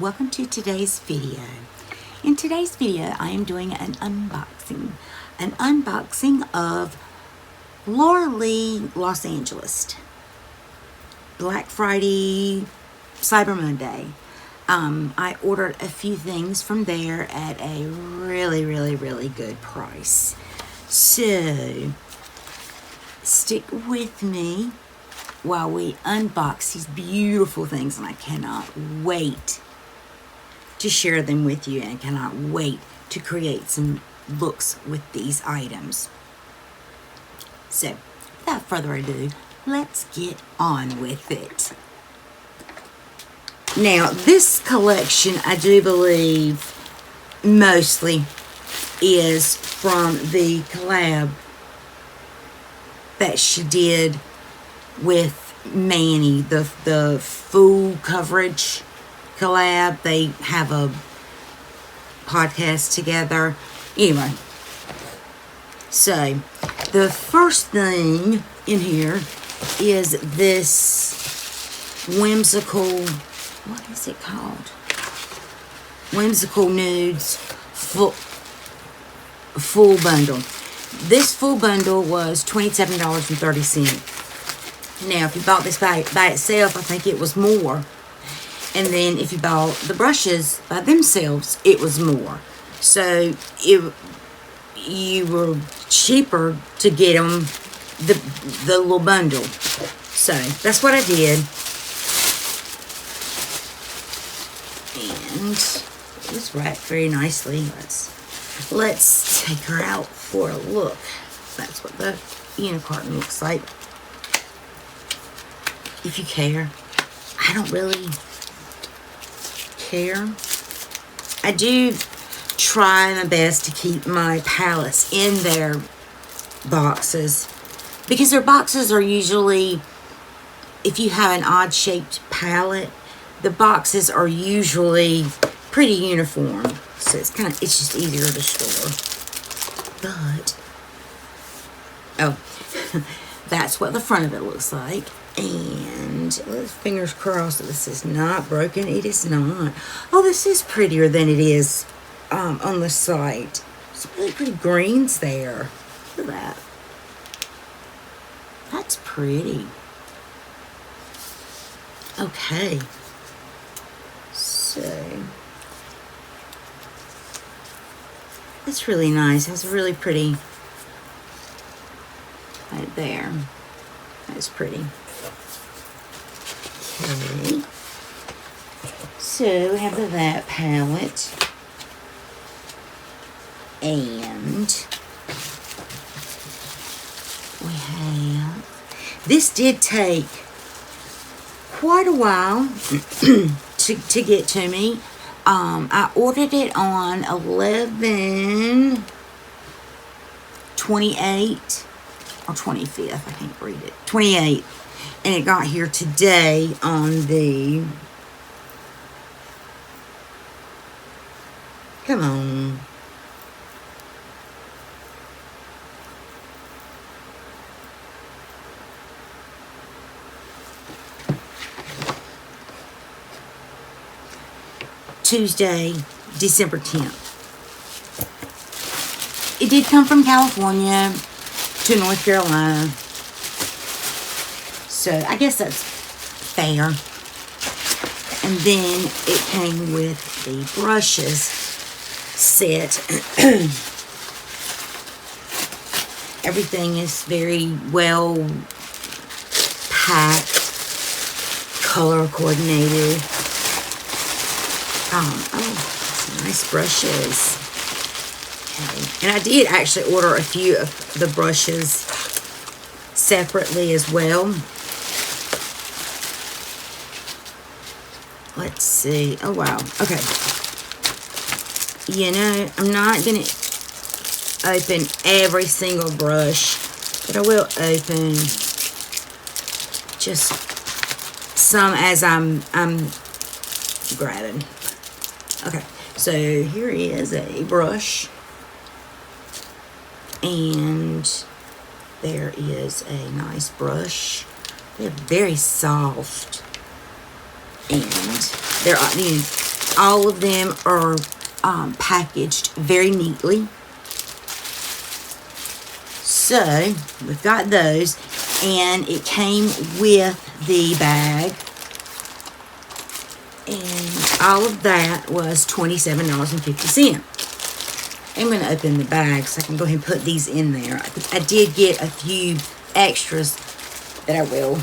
welcome to today's video. In today's video, I am doing an unboxing of Laura Lee Los Angeles. Black Friday, Cyber Monday. I ordered a few things from there at a really good price. So, stick with me while we unbox these beautiful things, and I cannot wait to share them with you, and I cannot wait to create some looks with these items. So, without further ado, let's get on with it. Now, this collection, I do believe, mostly is from the collab that she did with Manny, the full coverage collab. They have a podcast together. Anyway, so the first thing in here is this whimsical, what is it called? Whimsical Nudes full bundle. This full bundle was $27.30. Now, if you bought this by itself, I think it was more. And then if you bought the brushes by themselves, it was more. So, you were cheaper to get them, the little bundle. So, that's what I did. And it was wrapped very nicely. Let's take her out for a look. That's what the carton looks like. If you care. I don't really care. I do try my best to keep my palettes in their boxes, because their boxes are usually, if you have an odd shaped palette, the boxes are usually pretty uniform. So it's just easier to store. But, oh, that's what the front of it looks like. And fingers crossed that this is not broken. It is not. Oh, this is prettier than it is on the site. Some really pretty greens there. Look at that. That's pretty. Okay. So, it's really nice. It has a really pretty, right there. That's pretty. Okay. So, we have that palette. And we have, this did take quite a while to get to me. I ordered it on 11/28 or 25th. I can't read it. 28th. And it got here today on the, come on, Tuesday, December 10th. It did come from California to North Carolina. So, I guess that's fair. And then it came with the brushes set. Everything is very well packed, color coordinated. Oh, some nice brushes. Okay. And I did actually order a few of the brushes separately as well. Let's see. Oh, wow. Okay. I'm not going to open every single brush, but I will open just some as I'm grabbing. Okay. So, here is a brush. And there is a nice brush. They're very soft. And they're, all of them are packaged very neatly. So we've got those, and it came with the bag, and all of that was $27.50. I'm going to open the bag so I can go ahead and put these in there. I did get a few extras that I will.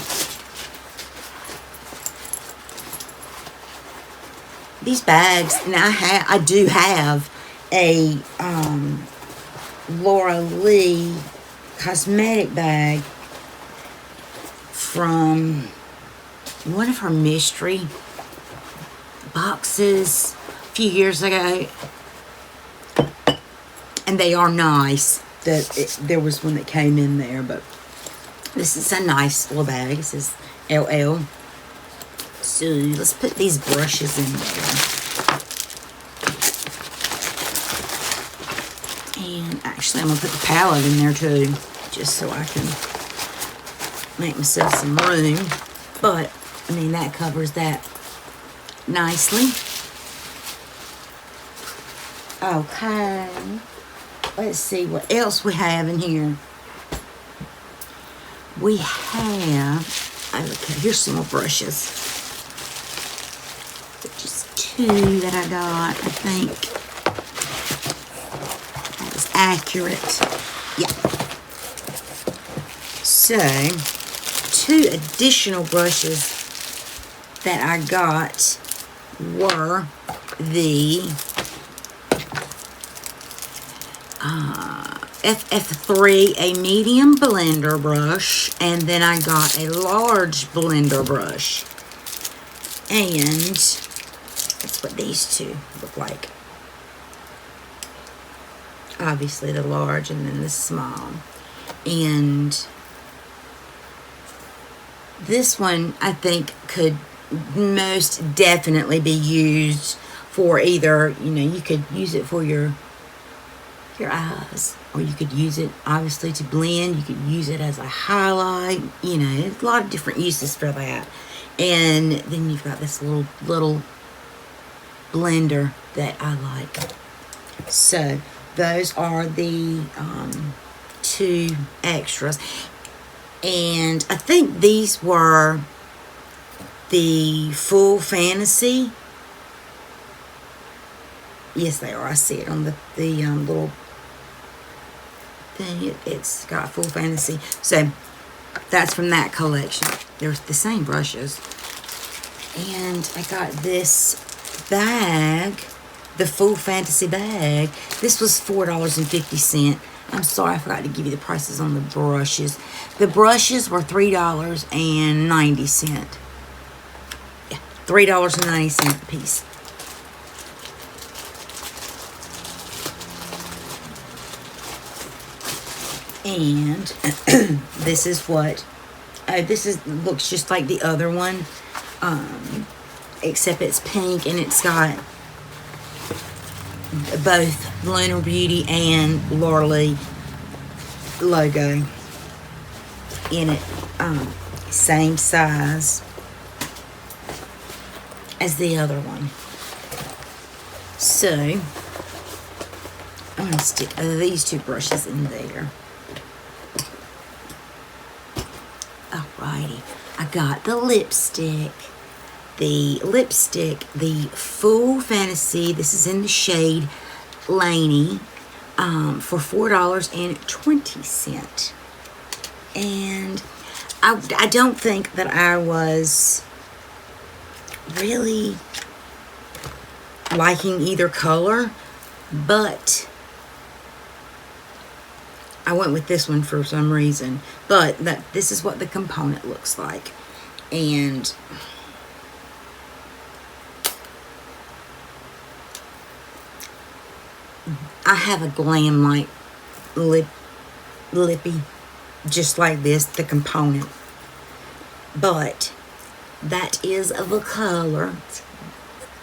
These bags, and I do have a Laura Lee cosmetic bag from one of her mystery boxes a few years ago, and they are nice. There was one that came in there, but this is a nice little bag. It says LL. So let's put these brushes in there. And actually, I'm going to put the palette in there too, just so I can make myself some room. But, I mean, that covers that nicely. Okay. Let's see what else we have in here. We have, okay, here's some more brushes. Just 2 that I got, I think. That is accurate. Yeah. So, 2 additional brushes that I got were the FF3, a medium blender brush, and then I got a large blender brush. And that's what these 2 look like. Obviously the large and then the small. And this one I think could most definitely be used for either, you know, you could use it for your eyes, or you could use it obviously to blend. You could use it as a highlight, you know, there's a lot of different uses for that. And then you've got this little blender that I like. So those are the 2 extras, and I think these were the Full Fantasy. Yes, they are. I see it on the little thing. It's got Full Fantasy. So that's from that collection. They're the same brushes. And I got this bag, the Full Fantasy bag. This was $4.50. I'm sorry, I forgot to give you the prices on the brushes. The brushes were $3.90. Yeah, $3.90 a piece. And this is what looks just like the other one, except it's pink and it's got both Lunar Beauty and Laura Lee logo in it. Same size as the other one. So I'm going to stick these 2 brushes in there. Alrighty, I got the lipstick. The Full Fantasy, this is in the shade Laney, for $4.20. And I don't think that I was really liking either color, but I went with this one for some reason. But this is what the component looks like. And I have a Glam Light lippy just like this, the component. But that is the color. It's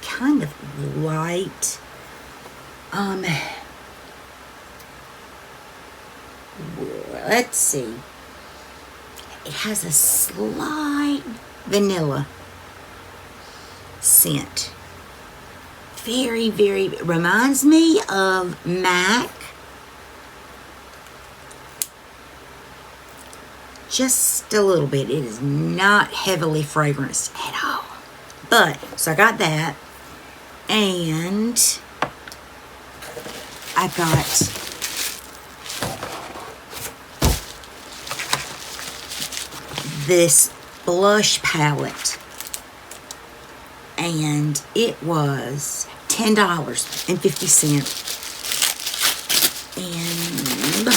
kind of light. Let's see. It has a slight vanilla scent. very, very, reminds me of MAC. Just a little bit. It is not heavily fragranced at all. But, so I got that. And I got this blush palette. And it was $10.50. And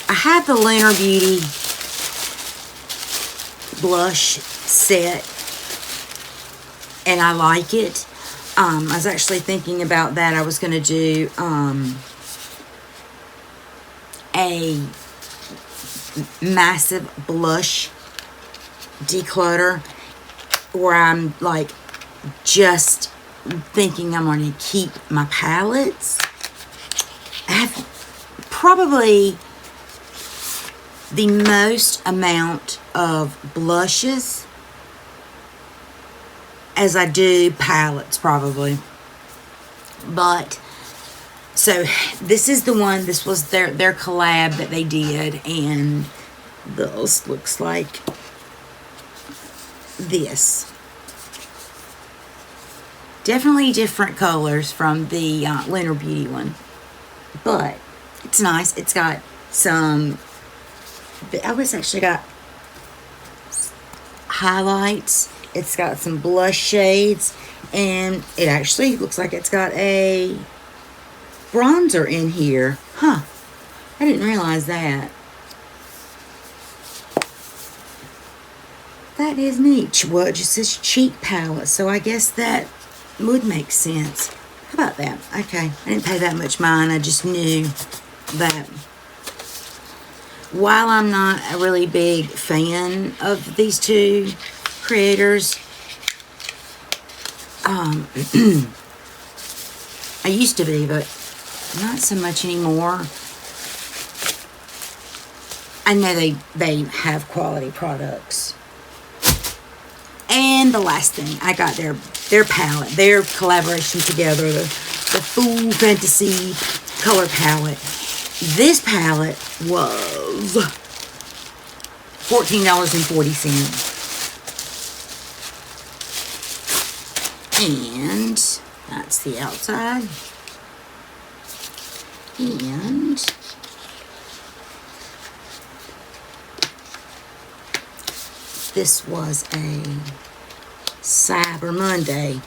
I have the Lunar Beauty blush set, and I like it. I was actually thinking about that. I was going to do a massive blush declutter where I'm like just thinking I'm going to keep my palettes. I have probably the most amount of blushes as I do palettes, probably. But so this is the one, this was their collab that they did, and this looks like this. Definitely different colors from the Lunar Beauty one, but it's nice. It's got some, it's actually got highlights. It's got some blush shades, and it actually looks like it's got a bronzer in here. Huh. I didn't realize that. That is neat. Well, it just says cheek palette, so I guess that would make sense. How about that? Okay. I didn't pay that much mind. I just knew that while I'm not a really big fan of these two creators, I used to be, but not so much anymore. I know they have quality products. And the last thing, I got their palette, their collaboration together, the Full Fantasy color palette. This palette was $14.40. And that's the outside. And this was a Cyber Monday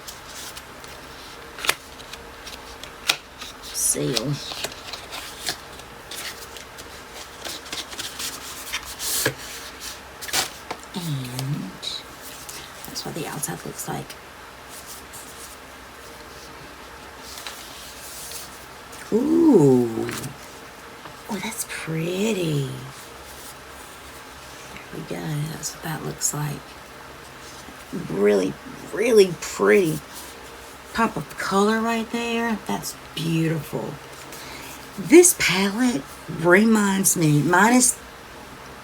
sale. And that's what the outside looks like. Ooh. Oh, that's pretty. There we go. That's what that looks like. Really, really pretty. Pop of color right there. That's beautiful. This palette reminds me, minus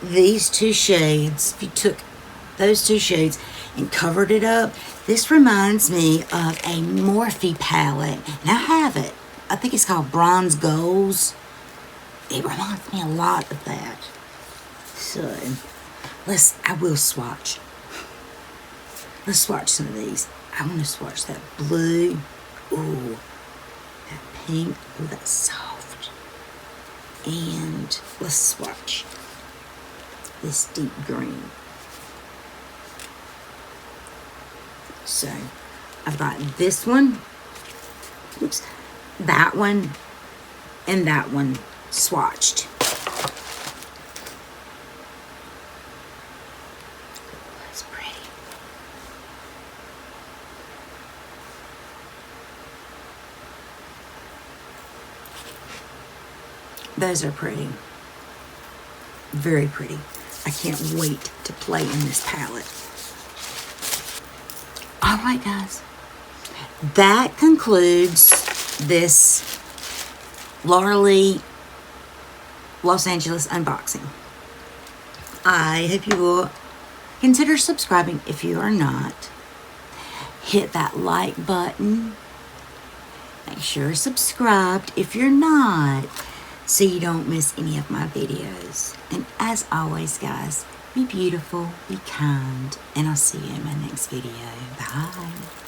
these two shades, if you took those two shades and covered it up, this reminds me of a Morphe palette. And I have it. I think it's called Bronze Goals. It reminds me a lot of that. So, I will swatch. Let's swatch some of these. I want to swatch that blue. Ooh, that pink. Ooh, that's soft. And let's swatch this deep green. So, I've got this one. Oops. That one and that one swatched. That's pretty. Those are pretty. Very pretty. I can't wait to play in this palette. All right, guys. That concludes this Laura Lee Los Angeles unboxing. I hope you will consider subscribing if you are not. Hit that like button. Make sure you're subscribed if you're not, so you don't miss any of my videos. And as always, guys, be beautiful, be kind, and I'll see you in my next video. Bye.